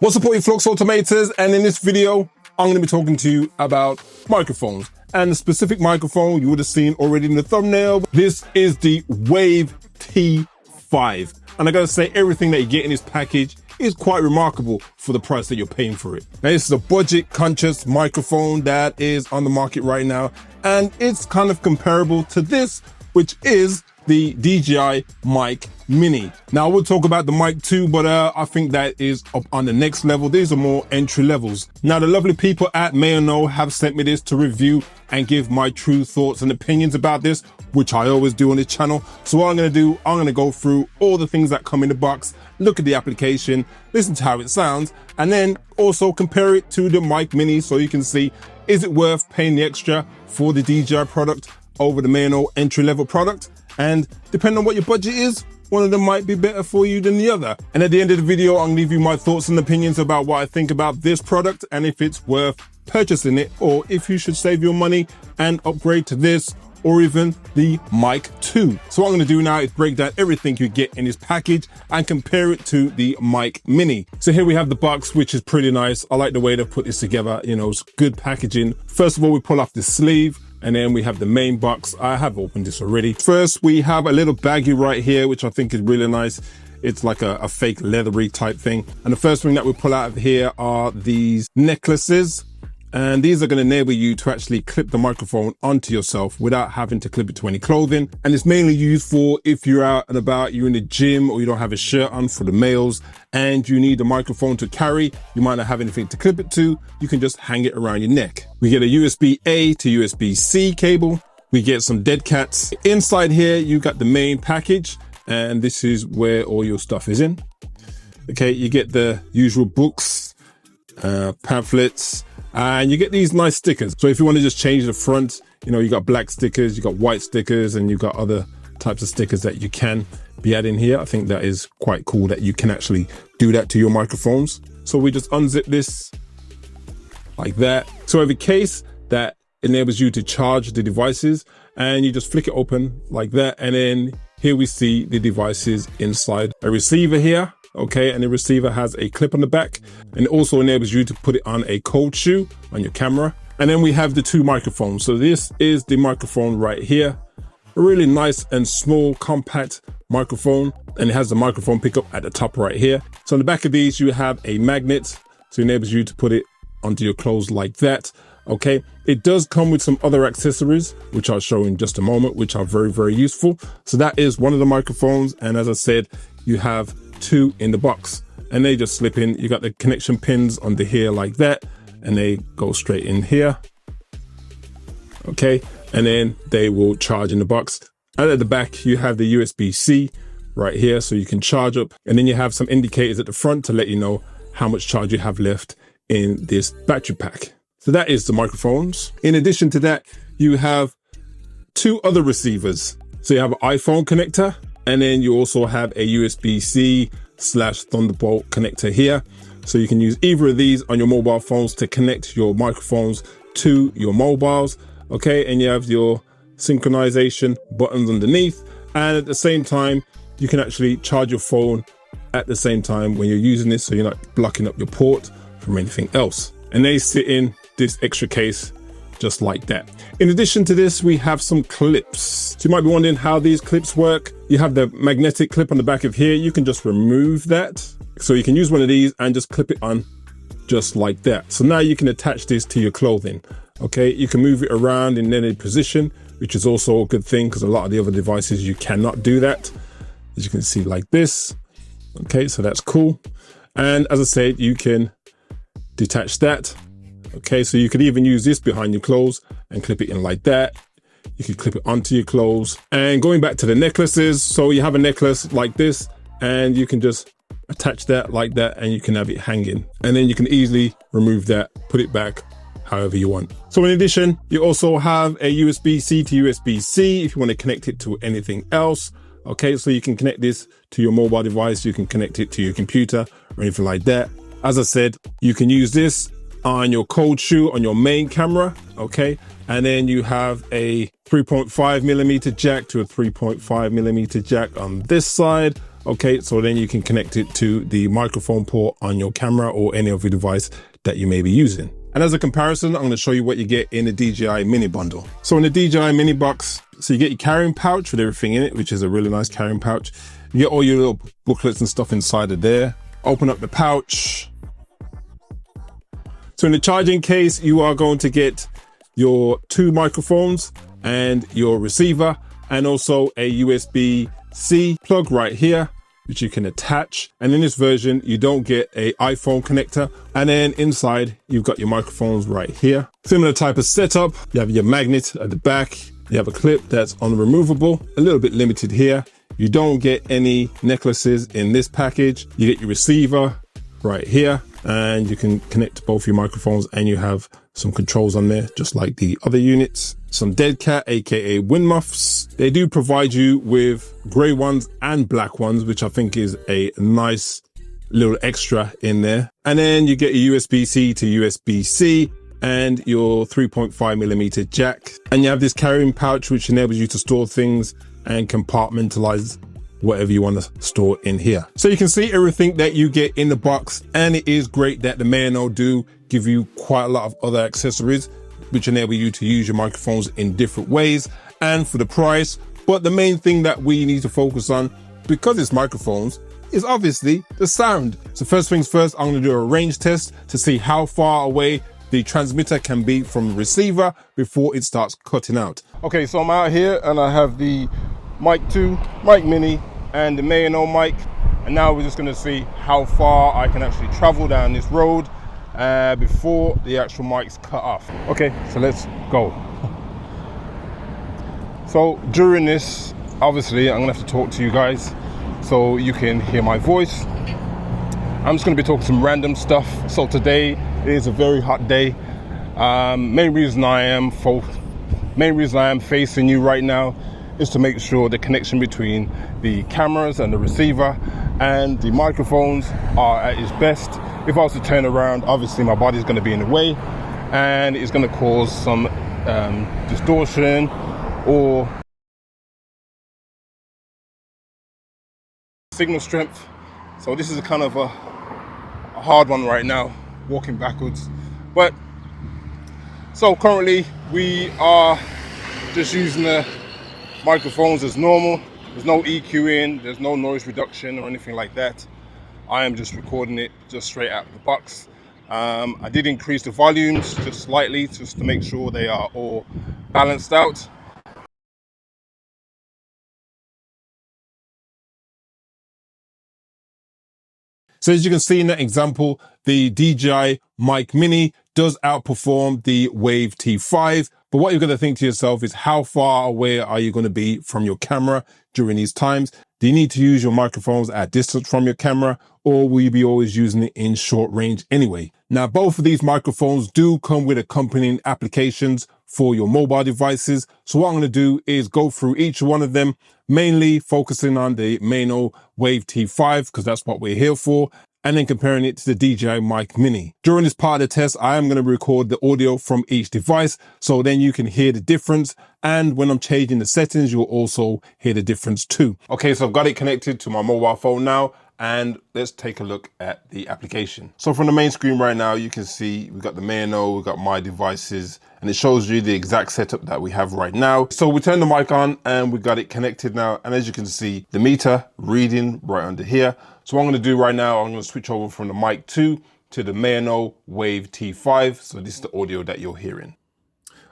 What's up, all you Flux Automators? And in this video, I'm going to be talking to you about microphones. And the specific microphone you would have seen already in the thumbnail. This is the Wave T5. And I gotta say, everything that you get in this package is quite remarkable for the price that you're paying for it. Now, this is a budget conscious microphone that is on the market right now. And it's kind of comparable to this, which is the DJI Mic Mini. Now, we'll talk about the Mic 2, but I think that is up on the next level. These are more entry levels. Now, the lovely people at Maono have sent me this to review and give my true thoughts and opinions about this, which I always do on this channel. So what I'm going to do, I'm going to go through all the things that come in the box, look at the application, listen to how it sounds, and then also compare it to the Mic Mini so you can see, is it worth paying the extra for the DJI product over the Maono entry-level product? And depending on what your budget is, one of them might be better for you than the other. And at the end of the video, I'm gonna leave you my thoughts and opinions about what I think about this product and if it's worth purchasing it, or if you should save your money and upgrade to this or even the Mic 2. So what I'm gonna do now is break down everything you get in this package and compare it to the Mic Mini. So here we have the box, which is pretty nice. I like the way they put this together, you know, it's good packaging. First of all, we pull off the sleeve, and then we have the main box. I have opened this already. First, we have a little baggie right here, which I think is really nice. It's like a fake leathery type thing. And the first thing that we pull out of here are these necklaces. And these are going to enable you to actually clip the microphone onto yourself without having to clip it to any clothing. And it's mainly used for if you're out and about, you're in the gym, or you don't have a shirt on for the males and you need a microphone to carry, you might not have anything to clip it to, you can just hang it around your neck. We get a USB-A to USB-C cable. We get some dead cats. Inside here, you got the main package, and this is where all your stuff is in. Okay, you get the usual books, pamphlets, and you get these nice stickers. So if you want to just change the front, you know, you got black stickers, you got white stickers, and you got other types of stickers that you can be adding here. I think that is quite cool that you can actually do that to your microphones. So we just unzip this like that. So we have a case that enables you to charge the devices, and you just flick it open like that. And then here we see the devices inside a receiver here. Okay, and the receiver has a clip on the back, and it also enables you to put it on a cold shoe on your camera. And then we have the two microphones. So this is the microphone right here, a really nice and small compact microphone, and it has the microphone pickup at the top right here. So on the back of these, you have a magnet to enable you to put it onto your clothes like that. Okay, it does come with some other accessories, which I'll show in just a moment, which are very, very useful. So that is one of the microphones, and as I said, you have two in the box, and they just slip in. You got the connection pins under here like that, and they go straight in here. Okay, and then they will charge in the box. And at the back, you have the USB-C right here, so you can charge up, and then you have some indicators at the front to let you know how much charge you have left in this battery pack. So that is the microphones. In addition to that, you have two other receivers. So you have an iPhone connector, and then you also have a USB-C / Thunderbolt connector here. So you can use either of these on your mobile phones to connect your microphones to your mobiles. Okay, and you have your synchronization buttons underneath. And at the same time, you can actually charge your phone at the same time when you're using this, so you're not blocking up your port from anything else. And they sit in this extra case just like that. In addition to this, we have some clips. So you might be wondering how these clips work. You have the magnetic clip on the back of here. You can just remove that. So you can use one of these and just clip it on just like that. So now you can attach this to your clothing. Okay, you can move it around in any position, which is also a good thing because a lot of the other devices you cannot do that. As you can see like this. Okay, so that's cool. And as I said, you can detach that. Okay, so you could even use this behind your clothes and clip it in like that. You could clip it onto your clothes. And going back to the necklaces, so you have a necklace like this, and you can just attach that like that, and you can have it hanging. And then you can easily remove that, put it back however you want. So in addition, you also have a USB-C to USB-C if you want to connect it to anything else. Okay, so you can connect this to your mobile device, you can connect it to your computer or anything like that. As I said, you can use this on your cold shoe on your main camera. Okay, and then you have a 3.5mm jack to a 3.5mm jack on this side. Okay, so then you can connect it to the microphone port on your camera or any of your device that you may be using. And as a comparison, I'm going to show you what you get in the DJI Mini bundle. So in the DJI Mini box, so you get your carrying pouch with everything in it, which is a really nice carrying pouch. You get all your little booklets and stuff inside of there. Open up the pouch. So in the charging case, you are going to get your 2 microphones and your receiver, and also a USB-C plug right here, which you can attach. And in this version, you don't get a iPhone connector. And then inside, you've got your microphones right here. Similar type of setup. You have your magnet at the back. You have a clip that's unremovable, a little bit limited here. You don't get any necklaces in this package. You get your receiver right here, and you can connect both your microphones, and you have some controls on there, just like the other units. Some dead cat, aka wind muffs. They do provide you with gray ones and black ones, which I think is a nice little extra in there. And then you get a USB-C to USB-C and your 3.5mm jack. And you have this carrying pouch, which enables you to store things and compartmentalize whatever you want to store in here. So you can see everything that you get in the box, and it is great that the Maono do give you quite a lot of other accessories which enable you to use your microphones in different ways and for the price. But the main thing that we need to focus on, because it's microphones, is obviously the sound. So first things first, I'm going to do a range test to see how far away the transmitter can be from the receiver before it starts cutting out. Okay, so I'm out here and I have the Mic 2, Mic Mini, and the Maono mic, and now we're just going to see how far I can actually travel down this road before the actual mic's cut off. Okay, so let's go. So during this, obviously I'm gonna have to talk to you guys so you can hear my voice. I'm just gonna be talking some random stuff. So today is a very hot day. Main reason I am facing you right now is to make sure the connection between the cameras and the receiver and the microphones are at its best. If I was to turn around, obviously my body's going to be in the way and it's going to cause some distortion or signal strength. So this is a kind of a hard one right now, walking backwards. But so currently we are just using the microphones as normal. There's no EQ in, there's no noise reduction or anything like that. I am just recording it just straight out of the box. I did increase the volumes just slightly just to make sure they are all balanced out. So as you can see in that example, the DJI Mic Mini does outperform the Wave T5. But what you're going to think to yourself is, how far away are you going to be from your camera during these times? Do you need to use your microphones at distance from your camera, or will you be always using it in short range anyway? Now, both of these microphones do come with accompanying applications for your mobile devices. So what I'm going to do is go through each one of them, mainly focusing on the Maono Wave T5, because that's what we're here for, and then comparing it to the DJI Mic Mini. During this part of the test, I am going to record the audio from each device, so then you can hear the difference. And when I'm changing the settings, you'll also hear the difference too. Okay, so I've got it connected to my mobile phone now, and let's take a look at the application. So from the main screen right now, you can see we've got the Maono, we've got my devices, and it shows you the exact setup that we have right now. So we turn the mic on and we've got it connected now. And as you can see, the meter reading right under here. So what I'm going to do right now, I'm going to switch over from the Mic 2 to the Maono Wave T5. So this is the audio that you're hearing.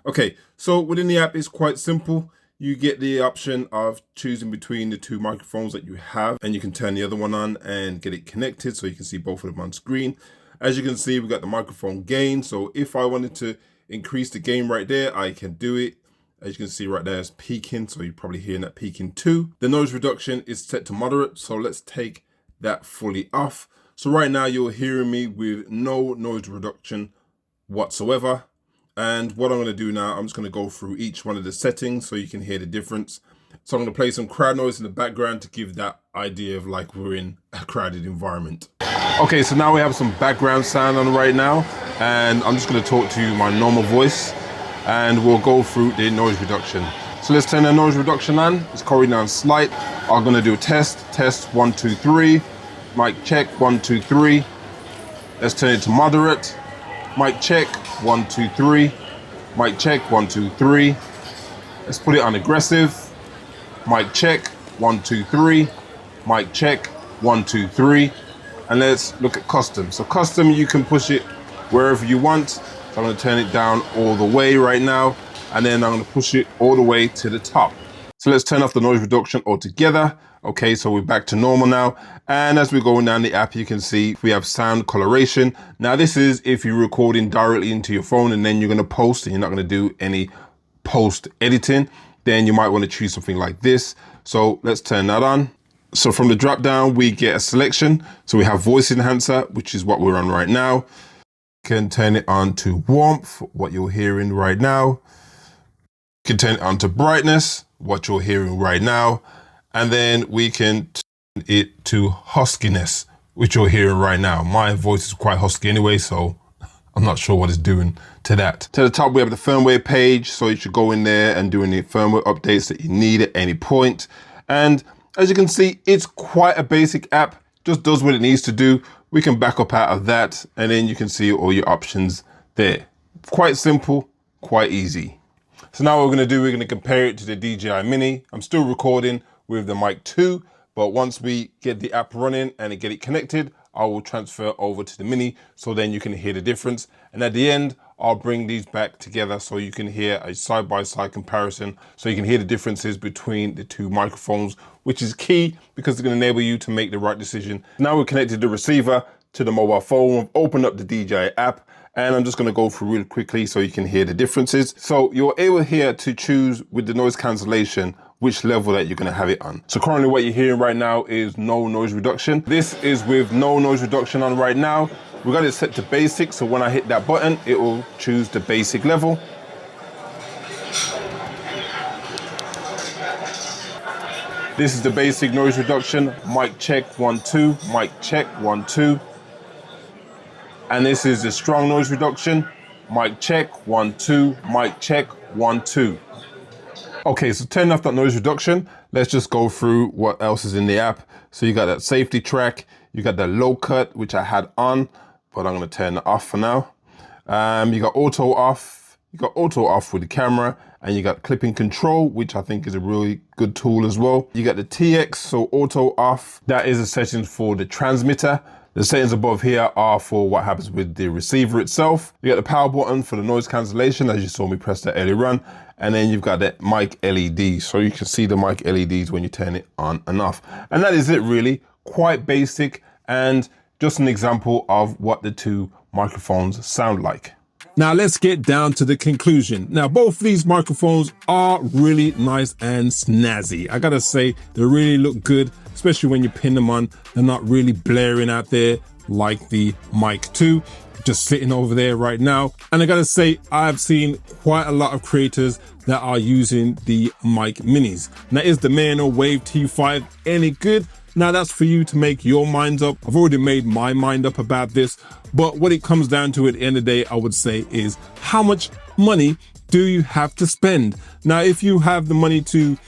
Okay, so within the app, it's quite simple. You get the option of choosing between the two microphones that you have, and you can turn the other one on and get it connected so you can see both of them on screen. As you can see, we've got the microphone gain. So if I wanted to increase the gain right there, I can do it. As you can see right there, it's peaking, so you're probably hearing that peaking too. The noise reduction is set to moderate, so let's take that fully off. So right now you're hearing me with no noise reduction whatsoever. And what I'm going to do now, I'm just going to go through each one of the settings so you can hear the difference. So I'm going to play some crowd noise in the background to give that idea of like we're in a crowded environment. Okay, so now we have some background sound on right now, and I'm just going to talk to you my normal voice, and we'll go through the noise reduction. So So let's turn the noise reduction on. It's going down slight. I'm gonna do a test. Test 1, 2, 3. Mic check 1, 2, 3. Let's turn it to moderate. Mic check 1, 2, 3. Mic check 1, 2, 3. Let's put it on aggressive. Mic check 1, 2, 3. Mic check 1, 2, 3. And let's look at custom. So custom, you can push it wherever you want. So I'm gonna turn it down all the way right now, and then I'm gonna push it all the way to the top. So let's turn off the noise reduction altogether. Okay, so we're back to normal now. And as we're going down the app, you can see we have sound coloration. Now this is if you're recording directly into your phone and then you're gonna post and you're not gonna do any post editing, then you might wanna choose something like this. So let's turn that on. So from the drop down, we get a selection. So we have voice enhancer, which is what we're on right now. Can turn it on to warmth, what you're hearing right now. You can turn it on to brightness, what you're hearing right now. And then we can turn it to huskiness, which you're hearing right now. My voice is quite husky anyway, so I'm not sure what it's doing to that. To the top, we have the firmware page. So you should go in there and do any firmware updates that you need at any point. And as you can see, it's quite a basic app, just does what it needs to do. We can back up out of that, and then you can see all your options there. Quite simple, quite easy. So now what we're gonna do, we're gonna compare it to the DJI Mini. I'm still recording with the Mic 2, but once we get the app running and get it connected, I will transfer over to the Mini, so then you can hear the difference. And at the end, I'll bring these back together so you can hear a side-by-side comparison, so you can hear the differences between the two microphones, which is key because it's going to enable you to make the right decision. Now we're connected the receiver to the mobile phone. We've opened up the DJI app, and I'm just going to go through real quickly so you can hear the differences. So you're able here to choose with the noise cancellation which level that you're going to have it on. So currently what you're hearing right now is no noise reduction. This is with no noise reduction on right now. We got it set to basic, so when I hit that button, it will choose the basic level. This is the basic noise reduction. Mic check 1, 2, mic check 1, 2. And this is the strong noise reduction. Mic check 1, 2, mic check 1, 2. Okay, so turning off that noise reduction, let's just go through what else is in the app. So you got that safety track, you got the low cut, which I had on, but I'm gonna turn it off for now. You got auto off, with the camera, and you got clipping control, which I think is a really good tool as well. You got the TX, so auto off, that is a setting for the transmitter. The settings above here are for what happens with the receiver itself. You got the power button for the noise cancellation, as you saw me press that earlier on. And then you've got that mic LED, so you can see the mic LEDs when you turn it on and off. And that is it really, quite basic, and just an example of what the two microphones sound like. Now let's get down to the conclusion. Now both these microphones are really nice and snazzy. I gotta say, they really look good, especially when you pin them on. They're not really blaring out there like the Mic 2, just sitting over there right now. And I gotta say, I've seen quite a lot of creators that are using the Mic Minis. Now, is the Maono Wave T5 any good? Now that's for you to make your minds up. I've already made my mind up about this, but what it comes down to at the end of the day, I would say, is how much money do you have to spend? Now, if you have the money to,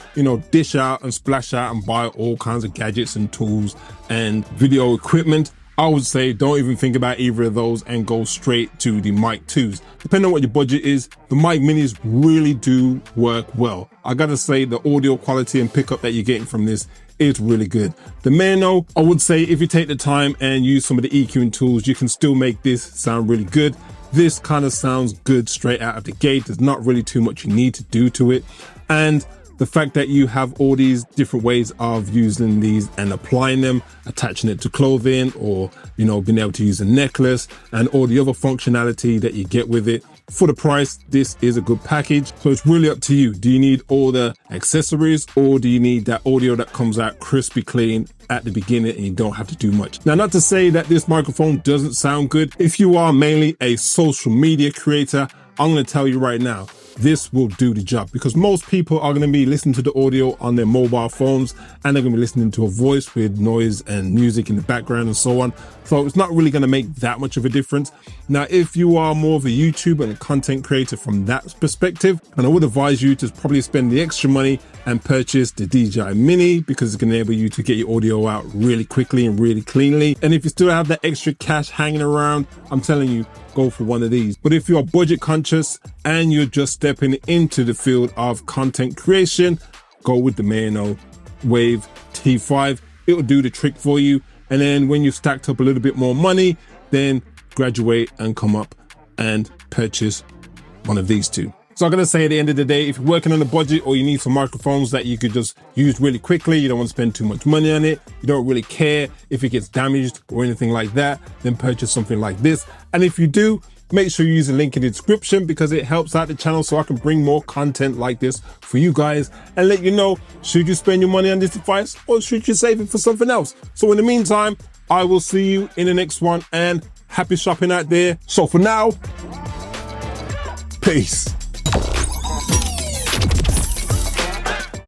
dish out and splash out and buy all kinds of gadgets and tools and video equipment, I would say don't even think about either of those and go straight to the Mic 2s. Depending on what your budget is, the Mic Minis really do work well. I gotta say, the audio quality and pickup that you're getting from this is really good. The Maono, I would say if you take the time and use some of the EQing tools, you can still make this sound really good. This kind of sounds good straight out of the gate. There's not really too much you need to do to it. And the fact that you have all these different ways of using these and applying them, attaching it to clothing, or, being able to use a necklace and all the other functionality that you get with it. For the price, this is a good package. So it's really up to you. Do you need all the accessories, or do you need that audio that comes out crispy clean at the beginning and you don't have to do much? Now, not to say that this microphone doesn't sound good. If you are mainly a social media creator, I'm going to tell you right now, this will do the job, because most people are going to be listening to the audio on their mobile phones, and they're going to be listening to a voice with noise and music in the background and so on. So it's not really going to make that much of a difference. Now, if you are more of a YouTuber and a content creator from that perspective, and I would advise you to probably spend the extra money and purchase the DJI Mini, because it's going to enable you to get your audio out really quickly and really cleanly. And if you still have that extra cash hanging around, I'm telling you, go for one of these. But if you're budget conscious and you're just stepping into the field of content creation, go with the Maono Wave T5. It'll do the trick for you. And then when you've stacked up a little bit more money, then graduate and come up and purchase one of these two. So I'm going to say at the end of the day, if you're working on a budget or you need some microphones that you could just use really quickly, you don't want to spend too much money on it, you don't really care if it gets damaged or anything like that, then purchase something like this. And if you do, make sure you use the link in the description, because it helps out the channel so I can bring more content like this for you guys and let you know, should you spend your money on this device or should you save it for something else? So in the meantime, I will see you in the next one, and happy shopping out there. So for now, peace.